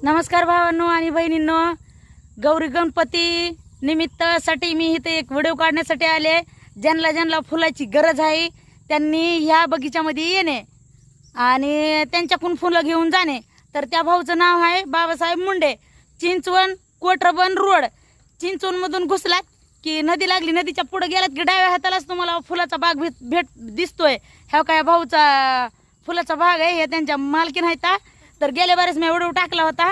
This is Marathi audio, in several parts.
नमस्कार भावांनो आणि बहिणींनो, गौरी गणपती निमित्तासाठी मी इथे एक व्हिडिओ काढण्यासाठी आले। ज्यांना फुलाची गरज आहे त्यांनी ह्या बगीचामध्ये येणे आणि त्यांच्याकडून फुलं घेऊन जाणे। तर त्या भाऊचं नाव आहे बाबासाहेब मुंडे, चिंचवण कोटरबन रोड। चिंचवणमधून घुसलात की नदी लागली, नदीच्या पुढे गेलात की डाव्या हातालाच तुम्हाला फुलाचा बाग भेट दिसतोय। ह्या काय भाऊचा फुलाचा बाग आहे, हे त्यांच्या मालकीन आहेत। तर गेल्या बारेस मी व्हिडिओ टाकला होता।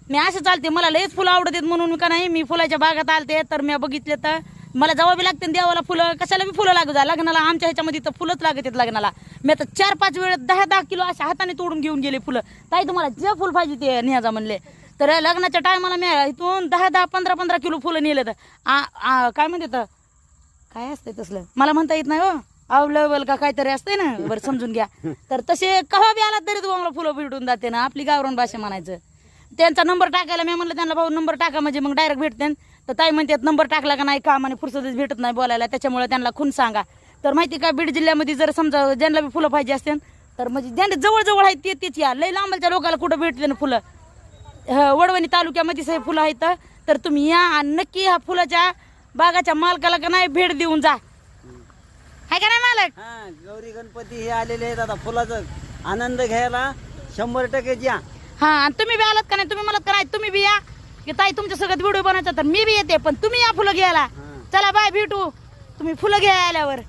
मी असं चालते, मला लयच फुलं आवडतात म्हणून का नाही मी फुलाच्या बागात आलते। तर मी बघितले तर मला जवाबी लागते देवाला फुलं, कशाला बी फुलं लागू जा। लग्नाला आमच्या ह्याच्यामध्ये तर फुलंच लागत आहेत लग्नाला। मी आता 4-5 वेळेस 10-10 किलो अशा हाताने तोडून घेऊन गेले फुलं। ताई तुम्हाला जे फुल पाहिजे ते न्याजा म्हणले। तर लग्नाच्या टायमाला मी इथून 10-10 15-15 किलो फुलं नेले। तर काय म्हणते काय असतंय तसलं मला म्हणता येत नाही हो, अवेलेबल का काहीतरी असतंय ना, बरं समजून घ्या। तर तसे कवा बी आला तरी तुम्हाला फुलं भेटून जाते ना, आपली गावरान भाषा म्हणायचं। त्यांचा नंबर टाकायला मी म्हणलं त्यांना, भाऊ नंबर टाका म्हणजे मग डायरेक्ट भेटते। तर ताई म्हणतात नंबर टाकला का नाही काम आणि फुरसतच भेटत नाही बोलायला, त्याच्यामुळे त्यांना खून सांगा। तर माहिती का, बीड जिल्ह्यामध्ये जर समजा ज्यांना बी फुलं पाहिजे असतील तर म्हणजे ज्यांना जवळ आहेत तेच या। लई लांबच्या लोकांना कुठं भेटले ना फुलं, वडवणी तालुक्यामध्ये हे फुलं आहेत। तर तुम्ही या आणि नक्की ह्या फुलाच्या बागाच्या मालकाला का नाही भेट देऊन जा, हाय का नाही मालक? गौरी गणपती हे आलेले आहेत, आता फुलाचा आनंद घ्यायला 100% या। आणि तुम्ही बी आलात का नाही, तुम्ही म्हणत का नाही तुम्ही बी या की ताई तुमच्या सगळ्यात व्हिडिओ बनायचा, तर मी बी येते, पण तुम्ही या फुलं घ्यायला। चला बाय, भेटू तुम्ही फुलं घ्या आल्यावर।